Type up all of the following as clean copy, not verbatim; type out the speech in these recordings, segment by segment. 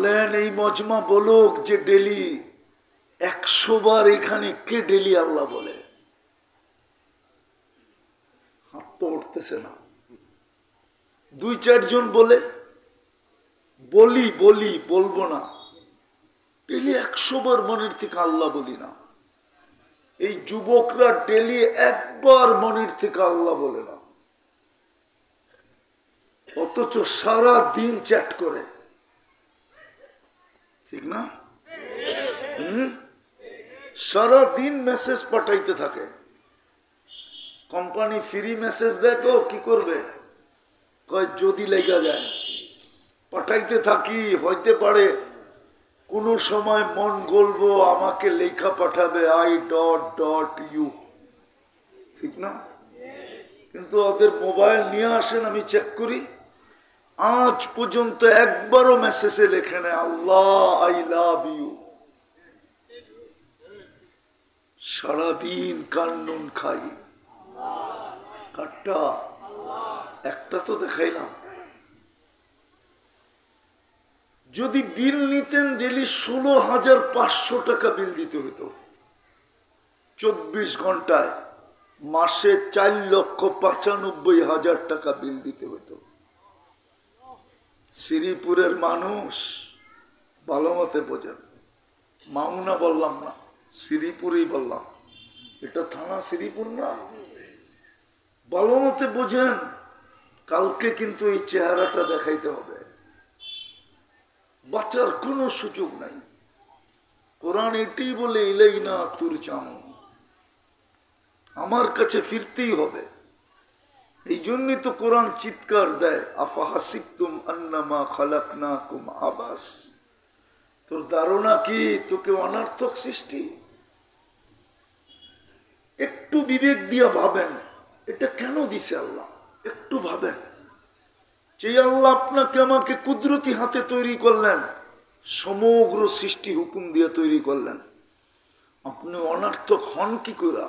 বলেন এই মজমা বলুক যে ডেলি 100 বার এখানে কে ডেলি আল্লাহ বলে? হাত তো উঠতেছে না। 2-4 জন বলে বলি বলি বলবো না, ডেলি 100 বার মনের থেকে আল্লাহ বলি না। এই যুবকরা ডেলি একবার মনের থেকে আল্লাহ বলে না, অথচ সারা দিন চ্যাট করে, ঠিক না? সারা দিন মেসেজ পাঠাইতে থাকে। কোম্পানি ফ্রি মেসেজ দেয় তো কি করবে, কয় যদি লেগে যায় পাঠাইতে থাকি, হইতে পারে কোনো সময় মন গলবো আমাকে লেখা পাঠাবে I.U, ঠিক না? কিন্তু ওদের মোবাইল নিয়ে আসেন, আমি চেক করি, আজ পর্যন্ত একবারও মেসেজে লেখে নেয় আল্লাহ আই লাভ ইউ। সারাদিন কান্নুন খাই, কাটটা একটা তো দেখাইলাম। যদি বিল নিতেন ডেলি 16,500 টাকা বিল দিতে হতো 24 ঘন্টায়, মাসে 4,95,000 টাকা বিল দিতে হতো। শ্রীপুরের মানুষ ভালো মতে বোঝেন, মামুনা বললাম না, শ্রীপুরেই বললাম, এটা থানা শ্রীপুর না, ভালো মতে বোঝেন। কালকে কিন্তু এই চেহারাটা দেখাইতে হবে, বাঁচার কোনো সুযোগ নাই। কোরআন এটাই বলে ইলাইনা তুরজাউন, আমার কাছে ফিরতেই হবে। এই জন্যই তো কোরআন চিৎকার দেয় আফাহাসিবতুম আন্নামা খালাকনাকুম আবাস, তোর ধারণা কি তোকে অনর্থক সৃষ্টি? একটু বিবেক দিয়ে ভাবেন এটা কেন দিছে আল্লাহ, একটু ভাবেন। যে আল্লাহ আপনাকে আমাকে কুদরতি হাতে তৈরি করলেন, সমগ্র সৃষ্টি হুকুম দিয়ে তৈরি করলেন, আপনি অনর্থক হন কি করে?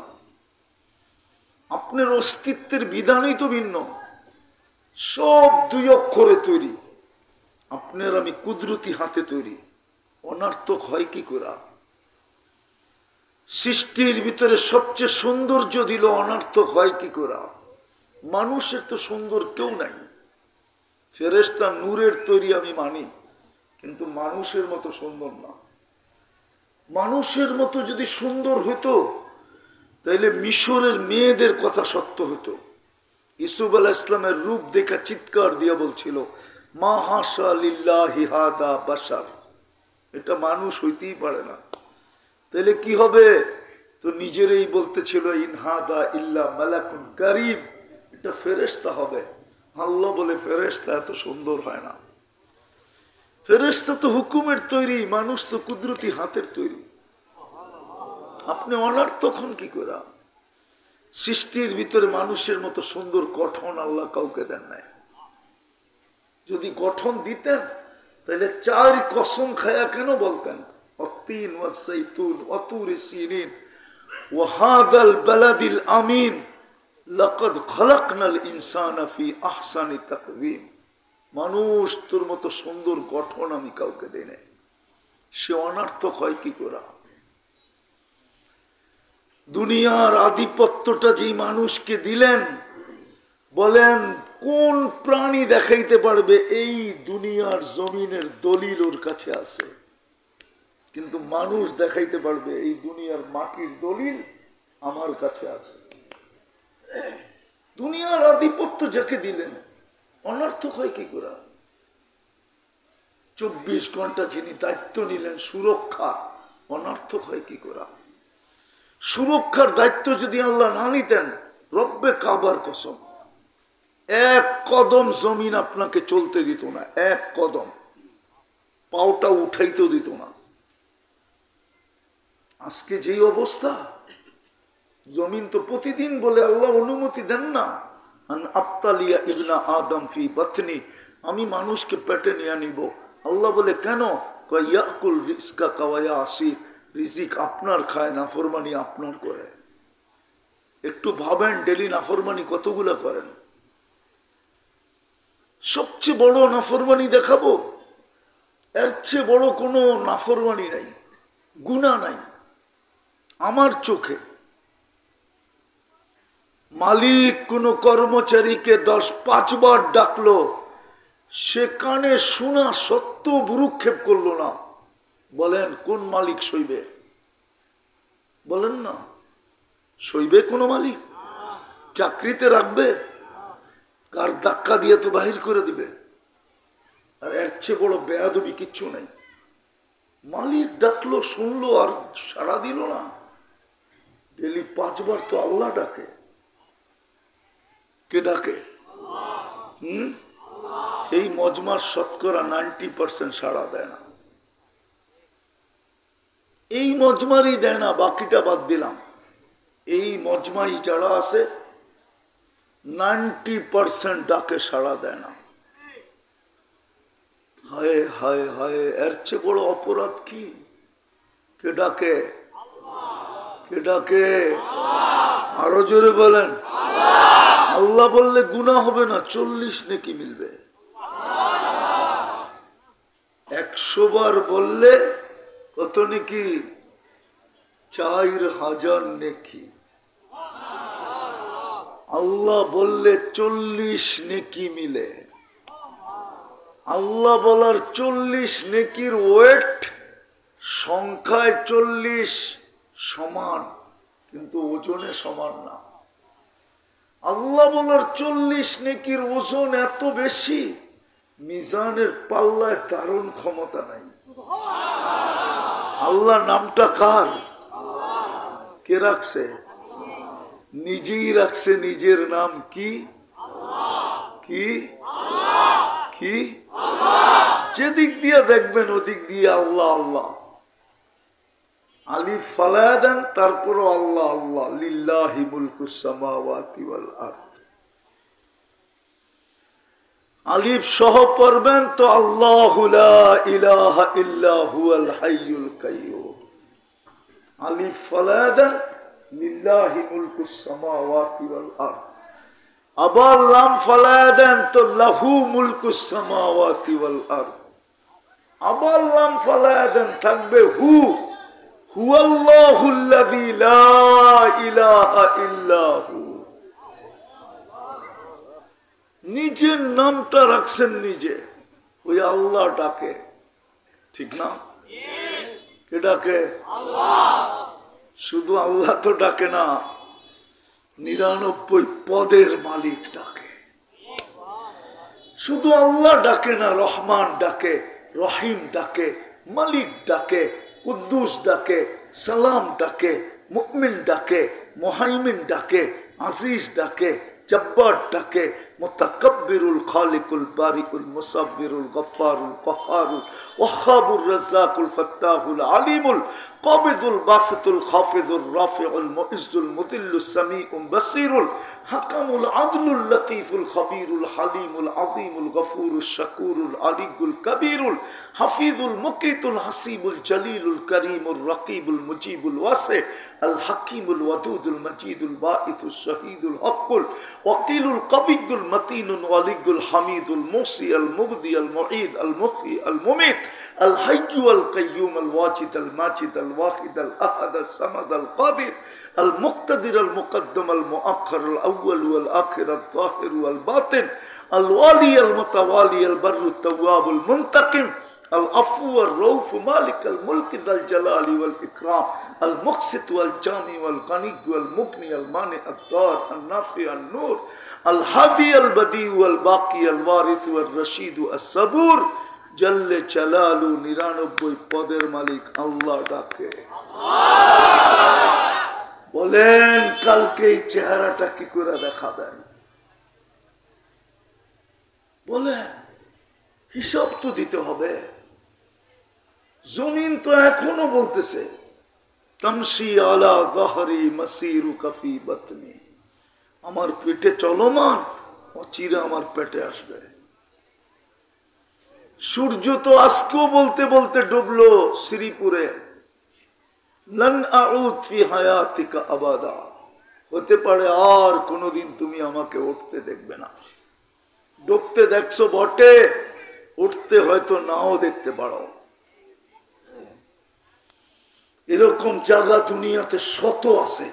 আপনার অস্তিত্বের বিধানই তো ভিন্ন, সব 2 অক্ষরে তৈরি, আপনার আমি কুদরতি হাতে তৈরি, অনর্থক হয় কি করে? সৃষ্টির ভিতরে সবচেয়ে সৌন্দর্য দিল, অনর্থক হয় কি করে? মানুষের তো সুন্দর কেউ নাই, ফেরেশতা নূরের তৈরি আমি মানি, কিন্তু মানুষের মতো সুন্দর না। মানুষের মতো যদি সুন্দর হতো তাইলে মিশরের মেয়েদের কথা সত্য হতো। ইউসুফ আলাইহিস সালামের রূপ দেখা চিৎকার দিয়া বলছিল মা হাসা লিল্লাহি হাদা বাশার, এটা মানুষ হইতেই পারে না। তাইলে কি হবে? তো নিজেরই বলতেছিল ইন হাদা ইল্লা মালাকুন কারীম, এটা ফেরেশতা হবে। আল্লাহ বলে ফেরেশতা এত সুন্দর হয় না, ফেরেশতা তো হুকুমের তৈরি, মানুষ তো কুদরতি হাতের তৈরি। আপনি অনর্থক হন কি করে? সৃষ্টির ভিতরে মানুষের মতো সুন্দর গঠন আল্লাহ কাউকে দেন নাই। যদি গঠন দিতেন তাহলে 4 কসম খায়া কেন বলতেন অত্তিন ওয়াসাইতুন ওয়াতুর সিনিন ওয়া হাদাল বালাদিল আমিন লাকাদ খালাকনাল ইনসানা ফি আহসানি তাকওয়িম। মানুষ তোর মতো সুন্দর গঠন আমি কাউকে দেই নাই, সে অনর্থক হয় কি করে? দুনিয়ার আধিপত্যটা যেই মানুষকে দিলেন, বলেন কোন প্রাণী দেখাইতে পারবে এই দুনিয়ার জমিনের দলিল ওর কাছে আছে? কিন্তু মানুষ দেখাইতে পারবে এই দুনিয়ার মাটির দলিল আমার কাছে আছে। দুনিয়ার আধিপত্য যাকে দিলেন অনর্থক হয় কি করে? 24 ঘন্টা যিনি দায়িত্ব নিলেন সুরক্ষা, অনর্থক হয় কি করে? সুরক্ষার দায়িত্ব যদি আল্লাহ না নিতেন, রব্বে কাবার কসম 1 কদম জমিন আপনাকে চলতে দিত না, 1 কদম পাওটা উঠাইতেও দিত না। আজকে যেই অবস্থা, জমিন তো প্রতিদিন বলে আল্লাহ অনুমতি দেন না আন আবতালিয়া ইবনা আদম ফি বাতনি, আমি মানুষকে পেটে নিয়ে নিব। আল্লাহ বলে কেন? ইয়াকুল রিজকা কাওয়া আসিক, রিজিক আপনার খায়, নাফরমানি আপনার করে। একটু ভাবেন ডেলি নাফরমানি কতগুলা করেন। সবচেয়ে বড় নাফরমানি দেখাবো, এর চেয়ে বড় কোনো নাফরমানি নাই, গুনাহ নাই আমার চোখে। মালিক কোনো কর্মচারীকে 10-5 বার ডাকলো, সেখানে শোনা সত্ত্বেও ভ্রুক্ষেপ করলো না, বলেন কোন মালিক সইবে? বলেন না, সইবে কোনো মালিক? চাকরিতে রাখবে? কার ধাক্কা দিয়ে তো বাহির করে দিবে। আর এর চেয়ে বড় বেয়াদবি কিচ্ছু নাই। মালিক ডাকলো, শুনলো আর সাড়া দিল না। ডেলি 5 বার তো আল্লাহ ডাকে। কে ডাকে? এই মজমার শতকরা 90% সাড়া দেয় না। এই মজমারই দেয় না, বাকিটা বাদ দিলাম। এই মজমাই যারা আছে 90% ডাকে সাড়া দেয় না। হায় হায় হায়, এর চেয়ে বড় অপরাধ কি? কে ডাকে? কে ডাকে? আরো জোরে বলেন। আল্লাহ বললে গুনাহ হবে না, 40 নেকি মিলবে। 100 বার বললে কত নেকি? 4000 নেকি। আল্লাহ বললে 40 নেকি মিলে। আল্লাহ বলার 40 নেকির ওয়েট সংখ্যায় 40 সমান, কিন্তু ওজনে সমান না। আল্লাহ বলার 40 নেকির ওজন এত বেশি, মিজানের পাল্লায় ধারণ ক্ষমতা নাই। আল্লাহ নামটা কার? কে রাখছে? নিজেই রাখছে নিজের নাম। কি কি কি? যেদিক দিয়ে দেখবেন ওদিক দিয়ে আল্লাহ আল্লাহ। আলিফ ফালায়া দেন, তারপরও আল্লাহ আল্লাহ। লিল্লাহি মুলকুস সামাওয়াতি ওয়াল আরদ। আলিফ সহ পড়বেন তো আল্লাহু লা ইলাহা ইল্লা হুয়াল হাইয়ুল কাইয়্যুম। আলিফ ফালায়া দেন, লিল্লাহি মুলকুস সামাওয়াতি ওয়াল আরদ। আবার লাম ফালায়া দেন তো লাহু মুলকুস সামাওয়াতি ওয়াল আরদ। আবার লাম ফালায়া দেন, থাকবে হু, হুয়াল্লাহুল্লাযী লা ইলাহা ইল্লা হু। নিজের নামটা রাখছেন নিজে, ওই আল্লাহ ডাকে। ঠিক না? কে ডাকে? শুধু আল্লাহ তো ডাকে না, 99 পদের মালিক ডাকে। শুধু আল্লাহ ডাকে না, রহমান ডাকে, রহিম ডাকে, মালিক ডাকে, কুদ্দুস ডাকে, সালাম ডাকে, মুমিন ডাকে, মুহাইমিন ডাকে, আজিজ ডাকে, জব্বার ডাকে, মুতাকাব্বিরুল খালিকুল বারিকুল মুসাব্বিরুল গফফারুল কাহ্হারুল ওয়াহ্হাবুর রাজ্জাকুল ফাত্তাহুল আলিমুল কাবিদুল বাসিতুল খাফিদুর রাফিউল মুইজ্জুল মুদিল্লুস সামিউল বাসিরুল হাকামুল আদলুল লতীফুল খবীরুল হালিমুল আযীমুল গফুরুশ শাকুরুল আলিয়ুল কবীরুল হাফিজুল মুকিতুল হাসিবুল জলিলুল করিমুর রকিবুল মুজিবুল ওয়াসি আল হাকিমুল ওয়াদুদুল মজিদুল বাঈসুশ শহীদুল হকুল ওয়াকিলুল কবিয়ুল মতিনুল ওয়ালিয়ুল হামিদুল মুসি আল মুবদি আল মুঈদ আল মুহয়ি আল মুমীত আল হাইয়্যু আল কাইয়্যুম আল ওয়াজিদ আল মাজিদ আল ওয়াহিদ আল আহাদ আল সামাদ আল কাদির আল মুক্তাদির আল মুকদ্দম আল মুআখ্খার আল আউয়াল ওয়াল আখির আল যাহির ওয়াল বাতিন আল ওয়ালি আল মুতাওয়ালি আল বাররু তাওয়াব আল মুনতাকিম العفو والرؤوف مالك الملك ذا الجلال والإكرام المقسط والجامع والغني والمغني المانع الضار النافع النور الهادي البديع والباقي الوارث والرشيد الصبور جل جلاله 99 পদের মালিক আল্লাহ ডাকে। বলেন কালকে এই চেহারাটা কি করে দেখাবেন? বলেন, হিসাব তো দিতে হবে। জমিন তো এখনো বলতেছে তামশি আলা যাহরি মাসিরুকা ফি বাতনি, আমার পেটে চলমান, অচিরে আমার পেটে আসবে। সূর্য তো আজকেও বলতে বলতে ডুবলো শ্রীপুরে, লান আউদ ফি হায়াতিকা আবাদা, হতে পারে আর কোনোদিন তুমি আমাকে উঠতে দেখবে না। ডুবতে দেখছো বটে, উঠতে হয়তো নাও দেখতে পারো। এরকম জায়গা দুনিয়াতে শত আছে,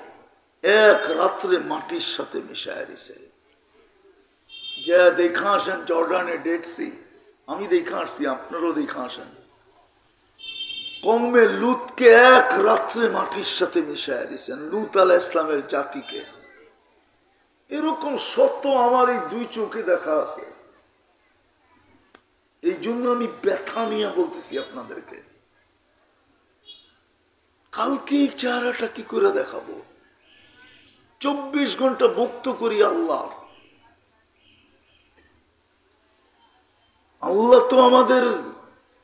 এক রাত্রে মাটির সাথে মিশায় দিছে। যা দেখা আসেন জর্ডানে ডেড সি, আমি দেখা আসছি, আপনারও দেখা আসেন। কমে লুতকে এক রাত্রে মাটির সাথে মিশায় দিছেন, লুত আলাইহিস ইসলামের জাতিকে। এরকম সত্য আমার এই দুই চোখে দেখা আছে। এই জন্য আমি ব্যথা নিয়ে বলতেছি আপনাদেরকে। কালকে এই চেহারাটা কি করে দেখাবো? 24 ঘন্টা ভক্ত করি আল্লাহ। আল্লাহ তো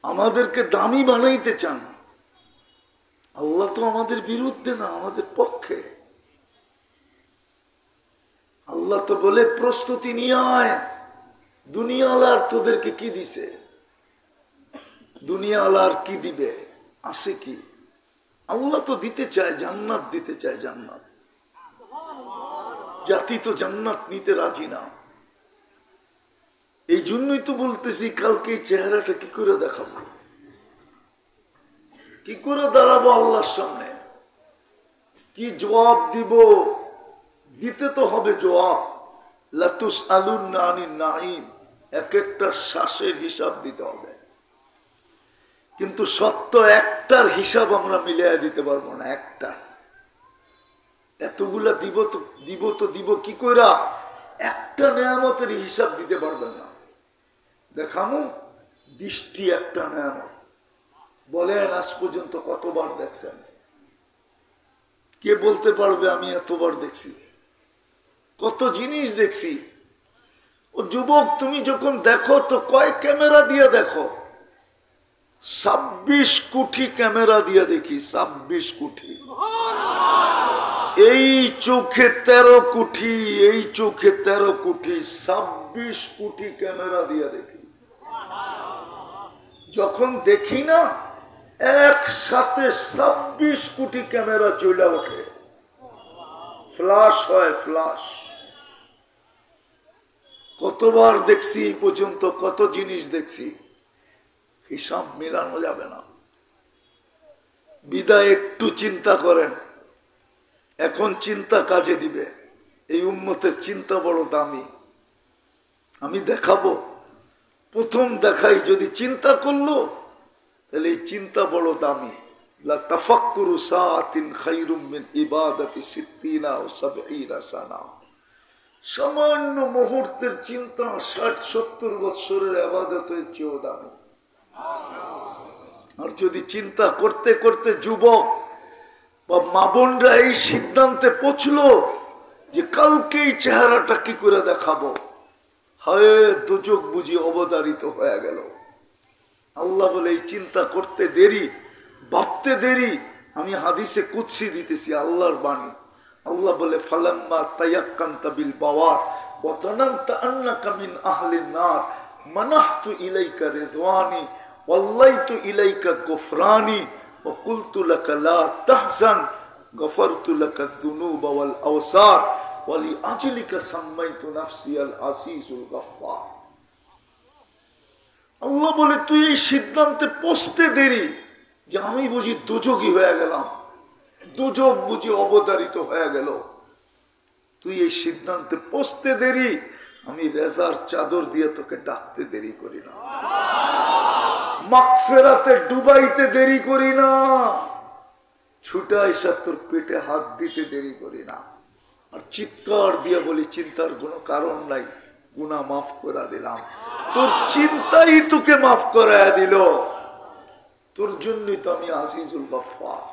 আমাদেরকে দামি বানাইতে চান। আল্লাহ তো আমাদের বিরুদ্ধে না, আমাদের পক্ষে। আল্লাহ তো বলে প্রস্তুতি নিয়ে আয়। দুনিয়ালার তোদেরকে কি দিছে? দুনিয়ালার কি দিবে? আছে কি? আল্লাহ তো দিতে চায়, জান্নাত দিতে চায়, জান্নাত। জাতি তো জান্নাত নিতে রাজি না। এই জন্যই তো বলতেছি কালকে এই চেহারাটা কি করে দেখাবো, কি করে দাঁড়াবো আল্লাহর সামনে, কি জবাব দিব? দিতে তো হবে জবাব। লাতুসআলুন্না আনিন নাঈম, এক একটা শ্বাসের হিসাব দিতে হবে। কিন্তু সত্য একটার হিসাব আমরা মিলিয়ে দিতে পারবো না। একটা এতগুলা দিব কি কইরা? একটা নেয়ামতের হিসাব দিতে পারবেন না। দেখামো দৃষ্টি একটা নেয়ামত। বলেন আজ পর্যন্ত কতবার দেখছেন? কে বলতে পারবে আমি এতবার দেখছি? কত জিনিস দেখছি। ও যুবক, তুমি যখন দেখো তো কয় ক্যামেরা দিয়ে দেখো? 26 কোটি ক্যামেরা দিয়ে দেখি। 26 কোটি। এই চোখে 13 কোটি, এই চোখে 13 কোটি, 26 কোটি ক্যামেরা দিয়ে দেখি। যখন দেখি না, একসাথে 26 কোটি ক্যামেরা চলে ওঠে, ফ্লাশ হয়, ফ্লাশ। কতবার দেখছি এই পর্যন্ত, কত জিনিস দেখছি, হিসাব মিলানো যাবে না। বিদায় একটু চিন্তা করেন। এখন চিন্তা কাজে দিবে। এই উম্মতের চিন্তা বড় দামি। আমি দেখাবো, প্রথম দেখাই, যদি চিন্তা করলো তাহলে এই চিন্তা বড় দামি। লা তাফাক্কুরু সাআতিন খায়রুম মিন ইবাদাতি 60 ও 70 সানা। সামান্য মুহূর্তের চিন্তা 60-70 বছরের ইবাদতের চেয়েও দামি। আর যদি চিন্তা করতে করতে যুবক বা মা বোনরা এই সিদ্ধান্তে পৌঁছলো যে কালকে এই চেহারাটা কি করে দেখাবো, হায় দুজক বুঝি অবতারিত হয়ে গেল। আল্লাহ বলে এই চিন্তা করতে দেরি, ভাবতে দেরি। আমি হাদিসে কুদসি দিতেছি, আল্লাহর বাণী। আল্লাহ বলে ফালাম্মা তায়াক্কানতা বিল বাওয়ার ওয়া তানান্তা আন্নাকা মিন আহলিন নার মানাহতু ইলাইকা রিদওয়ানি ওয়াল্লাইতু ইলাইকা গুফরানি ওয়া কুলতু লাকা লা তাহজান গফারতু লাকা যুনুবা ওয়াল আওসার ওয়া লিআজলিকা সাম্মাইতু নাফসি আল আসিসুল গফফার। আল্লাহ বলে তুই এই সিদ্ধান্তে পৌঁছতে দেরি যে আমি বুঝি দুযোগী হয়ে গেলাম, দুযোগ বুঝি অবতারিত হয়ে গেল। তুই এই সিদ্ধান্তে পৌঁছতে দেরি, আমি রেজার চাদর দিয়ে তোকে ডাকতে দেরি করি না, মাগফিরাতে ডুবাইতে দেরি করি না, ছুটা এসে তোর পেটে হাত দিতে দেরি করি না। আর চিৎকার দিয়ে বলি চিন্তার কোনো কারণ নাই, গুনাহ মাফ করে দিলাম। তোর চিন্তাই তোকে মাফ করায় দিল। তোর জন্যই তো আমি আজিজুল গফফার।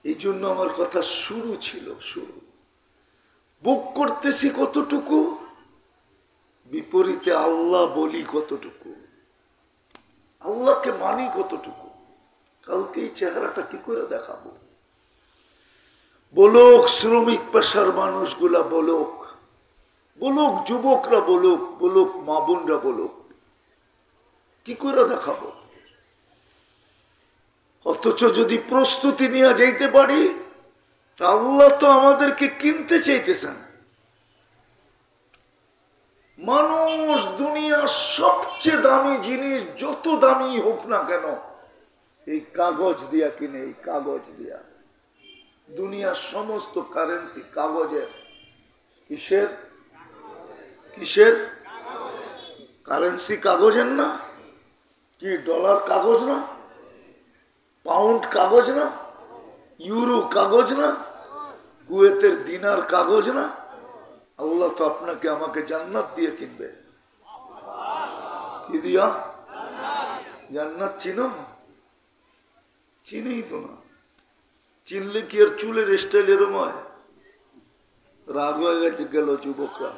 এই জন্য আমার কথা শুরু ছিল, শুরু। বুক করতেছি কতটুকু, বিপরীতে আল্লাহ বলি কতটুকু, আল্লাহকে মানি কতটুকু। কালকে এই চেহারাটা কি করে দেখাবো? বলুক শ্রমিক পেশার মানুষগুলা, বলুক, বলুক যুবকরা, বলুক, বলুক মা বোনরা, বলুক, কি করে দেখাবো? অথচ যদি প্রস্তুতি নিয়ে যাইতে পারি, আল্লাহ তো আমাদেরকে কিনতে চাইতেছেন। মানুষ দুনিয়ার সবচেয়ে দামি জিনিস যত দামি হোক না কেন, এই কাগজ দিয়া কিনে, এই কাগজ দিয়া। দুনিয়ার সমস্ত কারেন্সি কাগজের। কিসের? কিসের কারেন্সি? কাগজের না? কি ডলার কাগজ না? পাউন্ড কাগজ না? ইউরো কাগজ না? কুয়েতের দিনার কাগজ না? আল্লাহ তো আপনাকে আমাকে জান্নাত দিয়ে কিনবে। কি দিয়া? জান্নাত চিনো? চিনেই তো না। চিনলে কি আর চুলের স্টাইল এরম হয়? রাগ হয়ে গেছে গেল যুবকরা।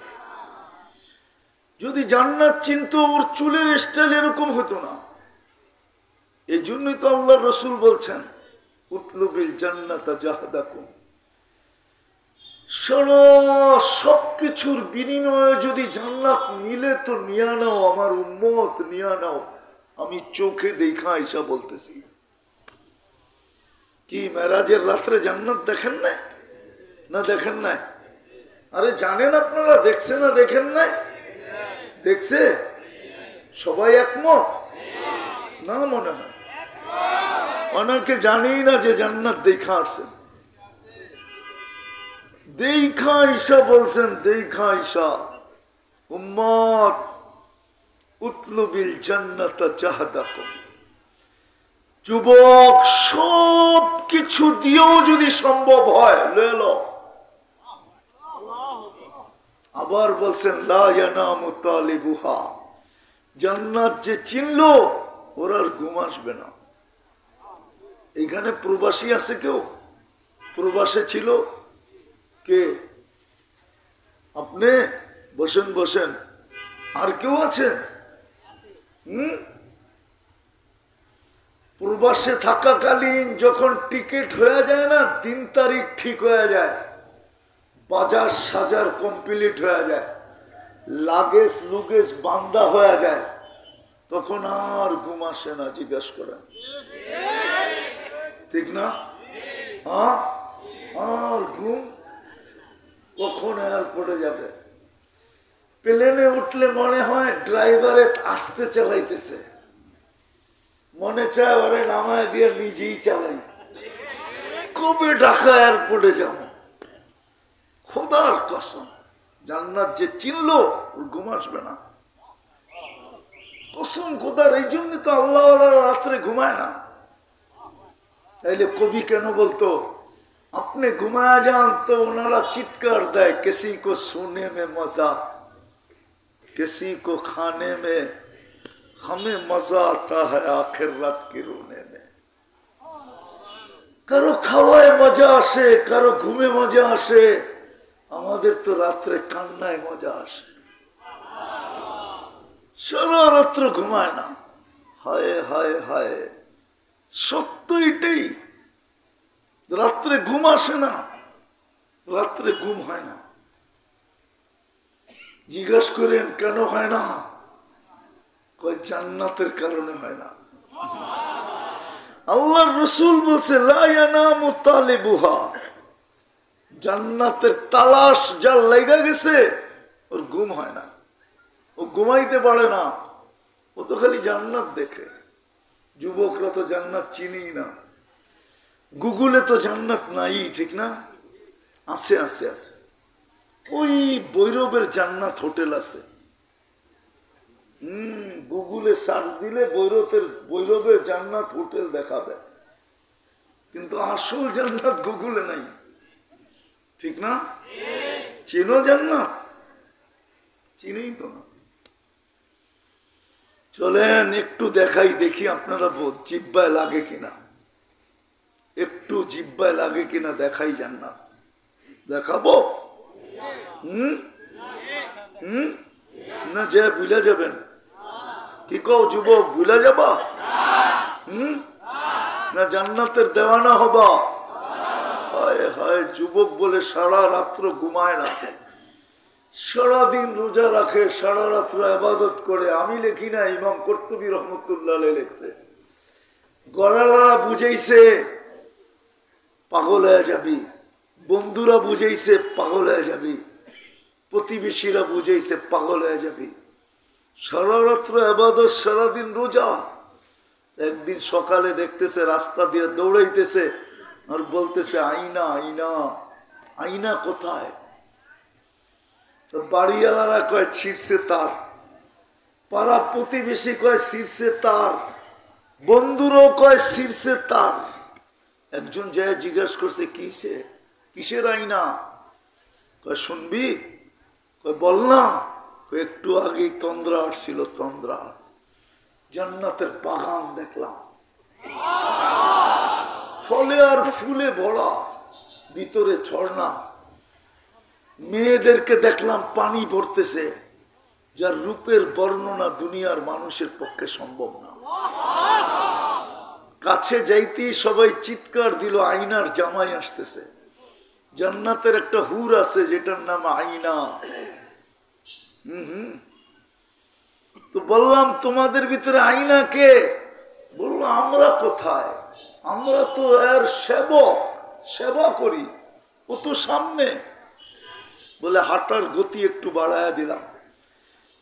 যদি জান্নাত চিনতো ওর চুলের স্টাইল এরকম হতো না। এই জন্যই তো আল্লাহ রসুল বলছেন উতলুবিল জান্নাতা জাহাদাকুম। সবকিছুর বিনিময়ে যদি জান্নাত মিলে তো নিয়ে নাও, আমার উম্মত নিয়ে নাও। আমি চোখে দেখা আইসা বলতেছি। কি মেরাজের রাত্রে জান্নাত দেখেন না? না দেখেন নাই? আরে জানেন আপনারা, দেখছে না দেখেন নাই? দেখছে সবাই একমত না? মনে হয় অনেকে জানেই না যে জান্নাত দেখা আসছেন। দেখা আইসা বলছেন, দেখা আইসা উম্মত উতলুবিল জান্নাতা জাহাদাকুম। যুবক, সব কিছু দিয়েও যদি সম্ভব হয় লেলো। আবার বলছেন লা ইয়ানামু তালিবুহা। জান্নাত যে চিনলো ওর আর ঘুম আসবে না। এখানে প্রবাসী আছে কেউ? প্রবাসে ছিল কে? আপনি বসেন বসেন। আর কেউ আছে? প্রবাসে থাকাকালীন যখন টিকিট হয়ে যায় না, 3 তারিখ ঠিক হয়ে যায়, বাজার সাজার কমপ্লিট হয়ে যায়, লাগেজ লুগেজ বান্দা হয়ে যায়, তখন আর ঘুম আসে না। জিজ্ঞেস করেন, ঠিক না? হ্যাঁ, আর ঘুম কখন এয়ারপোর্টে যাবে? প্লেনে উঠলে মনে হয় ড্রাইভারে আস্তে চালাইতেছে, মনে চায় ওরে নামায় দিয়ে নিজেই চালাই। কবে ঢাকা এয়ারপোর্টে যাব? খোদার কসম, জান্নাত যে চিনলো ওর ঘুম আসবে না। কসম খোদার। এই জন্য তো আল্লাহ রাত্রে ঘুমায় না। তাইলে কবি কেন বলতো আপনি ঘুমায়া যান তো ওনারা চিৎকার দেয়, কিসি কো সোনে মে মজা, किसी को खाने में हमें मजा आता है आखिर रात के रोने में। কারো খাওয়ায় মজা আসে, কারো ঘুমে মজা আসে, আমাদের তো রাত্রে কান্নায় মজা আসে। সারা রাত্র ঘুমায় না। হায় হায় হায়, সত্য এটাই। রাত্রে ঘুম আসে না, রাত্রে ঘুম হয় না। জিজ্ঞেস করেন কেন হয় না? কয় জান্নাতের কারণে হয় না। আল্লাহর রাসূল বলছে লা ইয়ানামু তালিবুহা। জান্নাতের তালাশ যার লাগা গেছে ওর ঘুম হয় না, ও ঘুমাইতে পারে না, ও তো খালি জান্নাত দেখে। যুবকরা তো জান্নাত চিনি না। গুগলে তো জান্নাত নাই, ঠিক না? আছে আছে আছে। ওই বৈরবের জান্নাত হোটেল আছে। গুগলে সার্চ দিলে বৈরবের জান্নাত হোটেল দেখাবে, কিন্তু আসল জান্নাত গুগলে নাই, ঠিক না? চিনো জান্নাত? চিনেই তো না। চলেন একটু দেখাই, দেখি আপনারা জিব্বায় লাগে কিনা, একটু জিব্বায় লাগে কিনা দেখাই জান্নাত। দেখাবো? না যে ভুলে যাবেন? কি কও যুবক, ভুলে যাবা? না জান্নাতের দেওয়ানা হবা? হায় হায়, যুবক বলে সারা রাত্র ঘুমায় না, সারাদিন রোজা রাখে, সারা রাত্র ইবাদত করে। আমি লিখি না, ইমাম কর্তুবী রহমতুল্লাহ লিখছে। গড়ালারা বুঝাইছে পাগল হয়ে যাবি, বন্ধুরা বুঝাইছে পাগল হয়ে যাবি, প্রতিবেশীরা বুঝাইছে পাগল হয়ে যাবি। সারা রাত্র ইবাদত, সারাদিন রোজা, একদিন সকালে দেখতেছে রাস্তা দিয়ে দৌড়াইতেছে আর বলতেছে আইনা আইনা, আইনা কোথায়? তো বাড়িওয়ালারা কয় ছিঁড়ছে তার, পাড়া প্রতিবেশী কয় ছিঁড়ছে তার, বন্ধুরও কয় ছিঁড়ছে তার। একজন যায় জিজ্ঞাসা করছে কিসে, কিসের আইনা? কয় শুনবি? কয় বল না। কয় একটু আগেই তন্দ্রা আসছিল, তন্দ্রা, জান্নাতের বাগান দেখলাম, ফলে আর ফুলে ভরা, ভিতরে ঝর্ণা, মেয়েদেরকে দেখলাম পানি ভরতেছে, যার রূপের বর্ণনা দুনিয়ার মানুষের পক্ষে সম্ভব না। কাছে যাইতেই সবাই চিৎকার দিল আইনার জামাই আসতেছে। জান্নাতের একটা হুর আছে যেটার নাম আইনা। তো বললাম তোমাদের ভিতরে আইনা কে? বললো আমরা কোথায়, আমরা তো এর সেবক, সেবা করি, ও তো সামনে। বলে হাঁটার গতি একটু বাড়ায়া দিলাম,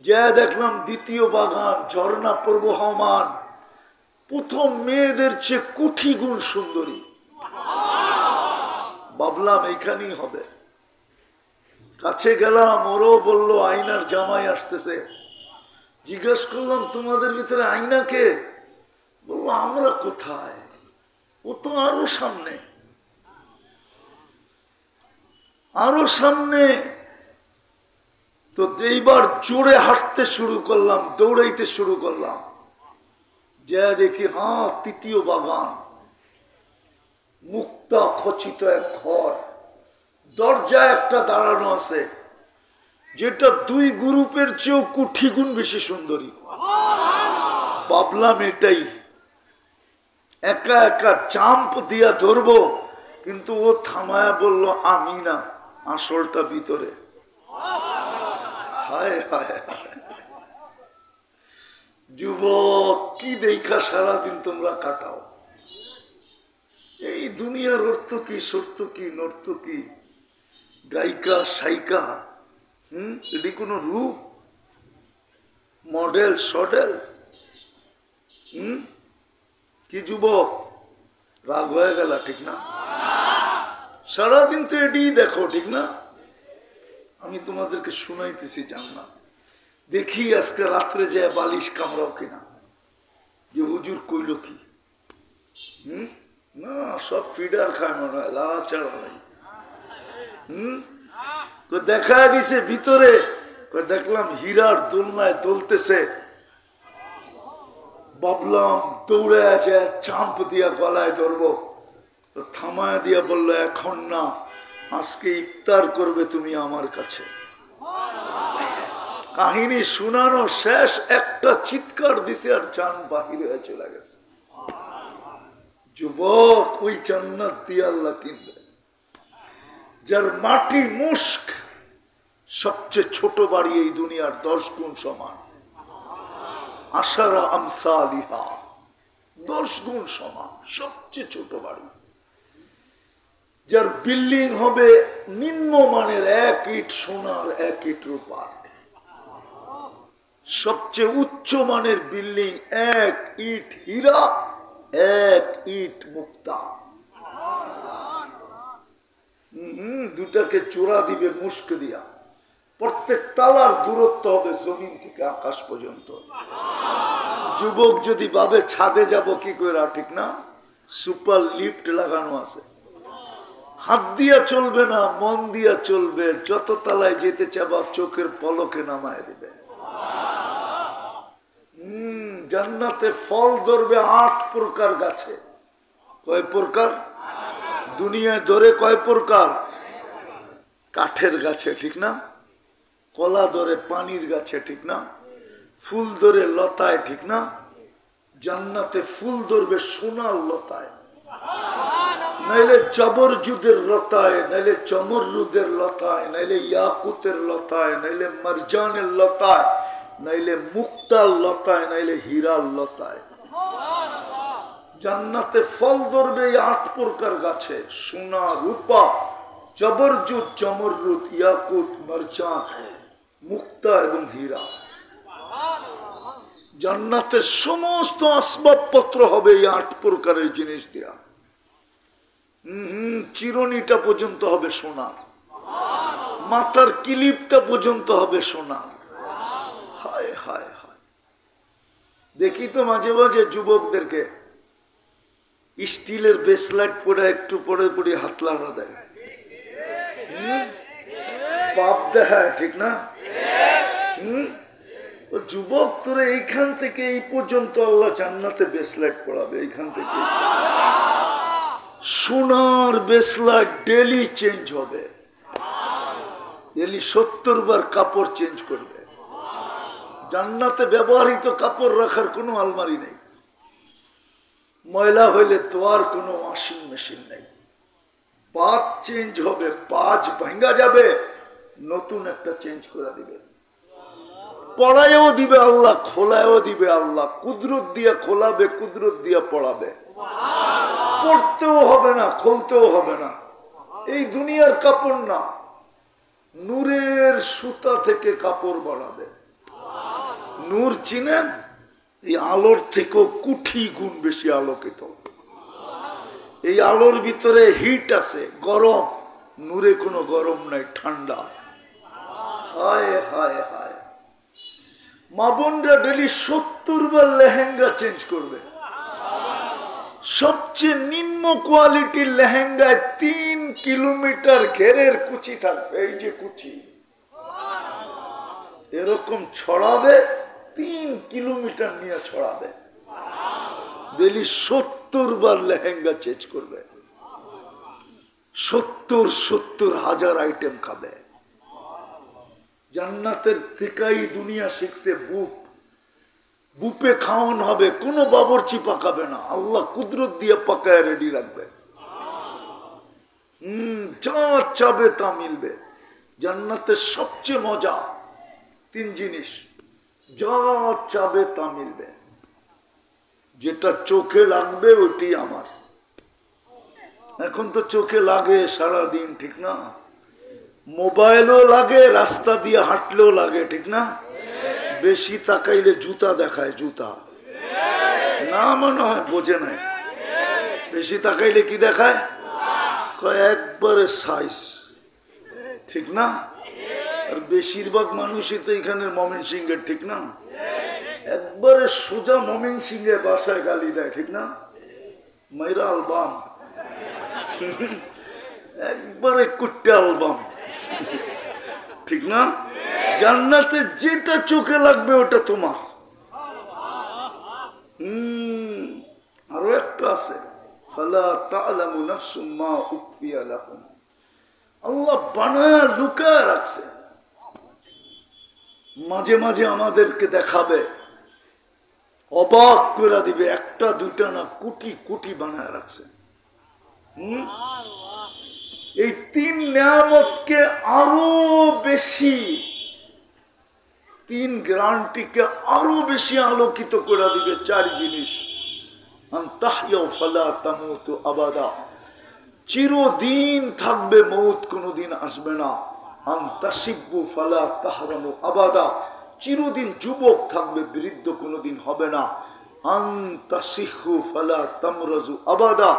যা দেখলাম দ্বিতীয় বাগান, ঝর্ণা প্রবহমান, প্রথম মেয়েদের চেয়ে কোটি গুণ সুন্দরী। ভাবলাম এইখানেই হবে। কাছে গেলাম, ওরও বললো আইনার জামাই আসতেছে। জিজ্ঞেস করলাম তোমাদের ভিতরে আইনা কে? বললো আমরা কোথায়, ও তো আরো সামনে, আরো সামনে। তো এইবার জোরে হাঁটতে শুরু করলাম, দৌড়াইতে শুরু করলাম, যা দেখি হ্যাঁ তৃতীয় বাগান, মুক্তা খচিত এক ঘর, দরজা একটা দাঁড়ানো আছে, যেটা দুই গ্রুপের চেয়েও কোটি গুণ বেশি সুন্দরী। ভাবলাম এটাই, একা একা জাম্প দিয়া ধরবো, কিন্তু ও থামায়া বলল আমি না, আসলটা ভিতরে। হায় হায় হায়, যুবক কি দেখা সারাদিন তোমরা কাটাও? এই দুনিয়ার অর্থ কি, সত্য কি, নর্ত কি, গায়িকা সাইকা, এটি কোন রূপ, মডেল সডেল? কি যুবক রাগ হয়ে গেল, ঠিক না? সারাদিন তো এটি দেখো, ঠিক না? আমি তোমাদেরকে শুনাইতেছি জান্নাত। দেখি আজকে রাত্রে যায় বালিশ কামড়াও কিনা, যে হুজুর কইল কি। না সব ফিডার খায় মনে হয়, লালা ছাড়া নাই। দেখা দিছে ভিতরে, দেখলাম হীরার দোলনায় দোলতেছে। ভাবলাম দৌড়ে আছে, চাম্প দিয়া গলায় ধরবো, থামায় দিয়া বললো এখন না, আজকে ইফতার করবে তুমি আমার কাছে। কাহিনী শুনানো শেষ, একটা চিৎকার দিছে আর জান বাহির হয়ে চলে গেছে। যুবক ওই জান্নাত দিয়ে আল্লাহ কিনবে, যার মাটি মুস্ক, সবচেয়ে ছোট বাড়ি এই দুনিয়ার 10 গুণ সমান, আশারা আমসালিহা, 10 গুণ সমান, সবচেয়ে ছোট বাড়ি। যার বিল্ডিং হবে নিম্নমানের, 1 ইট সোনার 1 ইট রূপার। সবচেয়ে উচ্চ মানের বিল্ডিং 1 ইট হীরা, 1 ইট মুক্তা। দুটাকে চোরা দিবে মুস্ক দিয়া। প্রত্যেক তালার দূরত্ব হবে জমিন থেকে আকাশ পর্যন্ত। যুবক যদি ভাবে ছাদে যাব কি করে, ঠিক না? সুপার লিফট লাগানো আছে, হাত দিয়া চলবে না, মন দিয়া চলবে। যত তলায় যেতে চাবা চোখের পলকে নামায় দিবে। জান্নাতে ফল ধরবে 8 প্রকার গাছে। কয় প্রকার? দুনিয়ায় ধরে কয় প্রকার? কাঠের গাছে, ঠিক না? কলা ধরে পানির গাছে, ঠিক না? ফুল ধরে লতায়, ঠিক না? জান্নাতে ফুল ধরবে সোনার লতায়, নাইলে জবরজুদের লতায়, নাইলে চমরুদের লতায়, নাইলে ইয়াকুতের লতায়, নাইলে মারজানের লতায়, নাইলে মুক্তার লতায়, নাইলে হীরার লতায়। জান্নাতে ফল ধরবে এই 8 প্রকার গাছে, সোনা, রূপা, জবরজুদ, চমরুদ, ইয়াকুত, মারজান, মুক্তা এবং হীরা। জান্নাতের সমস্ত আসবাবপত্র হবে এই 8 প্রকারের জিনিস দিয়া। চিরুনিটা পর্যন্ত হবে সোনার, মাথার কিলিপটা পর্যন্ত হবে সোনার। হায় হায় হায়, দেখি তো মাঝে মাঝে যুবকদেরকে স্টিলের ব্রেসলেট পরে একটু পরে পরে হাত লাড়া দেয়, পাপ দেখায়, ঠিক না? ও যুবক, তোরে এইখান থেকে এই পর্যন্ত আল্লাহ জান্নাতে ব্রেসলেট পড়াবে। এইখান থেকে সোনার ব্রেসলেট ডেলি চেঞ্জ হবে, ডেলি 70 বার কাপড় চেঞ্জ করবে। জান্নাতে ব্যবহৃত কাপড় রাখার কোনো আলমারি নেই, ময়লা হইলে তোয়ার কোনো ওয়াশিং মেশিন নেই। পাঁচ চেঞ্জ হবে, পাঁচ ভাঙ্গা যাবে, নতুন একটা চেঞ্জ করে দিবে। পড়ায়ও দিবে আল্লাহ, খোলায়ও দিবে আল্লাহ। কুদরত দিয়ে খোলাবে, কুদরত দিয়ে পড়াবে। পড়তেও হবে না, খুলতেও হবে না। এই দুনিয়ার কাপড় না, নূরের সুতা থেকে কাপড় বানাবে। নূর চিনেন? এই আলোর থেকেও কোটি গুণ বেশি আলোকিত। এই আলোর ভিতরে হিট আছে, গরম। নূরে কোনো গরম নাই, ঠান্ডা। হায় হায় হায়, মা বোনরা ডেলি 70 বার লেহেঙ্গা চেঞ্জ করবে। সবচেয়ে নিম্ন কোয়ালিটির লেহেঙ্গায় 3 কিলোমিটার ঘেরের কুচি থাকবে। এই যে কুচি এরকম ছড়াবে, 3 কিলোমিটার নিয়ে ছড়াবে। ডেলি 70 বার লেহেঙ্গা চেঞ্জ করবে। 70 হাজার আইটেম খাবে। জান্নাতের থেকেই দুনিয়া শিখছে বুপ। বুপে খাওয়ান হবে, কোনো বাবরচি পাকাবে না, আল্লাহ কুদরত দিয়ে পাকায় রেডি রাখবে। যা চাবে তা মিলবে। জান্নাতের সবচেয়ে মজা 3 জিনিস, যা চাবে তা মিলবে। যেটা চোখে লাগবে ওইটি আমার। এখন তো চোখে লাগে সারাদিন, ঠিক না? মোবাইলও লাগে, রাস্তা দিয়ে হাঁটলেও লাগে, ঠিক না? বেশি তাকাইলে জুতা দেখায়, জুতা না, মনে হয় বোঝে নাই। বেশি তাকাইলে কি দেখায়? একবারে সাইজ, ঠিক না? আর বেশিরভাগ মানুষই তো এখানে ময়মনসিংহের, ঠিক না? একবারে সোজা ময়মনসিংহে বাসায় গালি দেয়, ঠিক না? মাইরা আলবাম, একবারে কুট্টে আলবাম, ঠিক না? জান্নাতে যেটা চোখে লাগবে ওটা তোমার। আরো একটা আছে, ফালা তা'লামু নাফসুম মা উখফিয়া লাহুম। আল্লাহ বানায়া লুকায় রাখছে, মাঝে মাঝে আমাদেরকে দেখাবে, অবাক করে দিবে। একটা দুইটা না, কোটি কোটি বানায় রাখছে। এই 3 নিয়ামতকে আরো বেশি, 3 গ্যারান্টিকে আরো বেশি আলোকিত করে দিবে 4 জিনিস। আনতাহইয়া ফালা তামুতু আবাদা, চিরদিন থাকবে, মৌত কোনোদিন আসবে না। আনতাশিব্বু ফালা তাহরামু আবাদা, চিরদিন যুবক থাকবে, বৃদ্ধ কোনোদিন হবে না। আনতাসিহু ফালা তামরাজু আবাদা,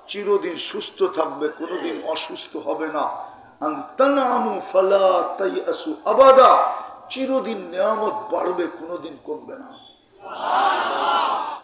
চিরদিন সুস্থ থাকবে, কোনোদিন অসুস্থ হবে না। আনতানামু ফালা তাইয়াসু আবাদা, চিরদিন নিয়ামত বাড়বে, কোনোদিন কমবে না।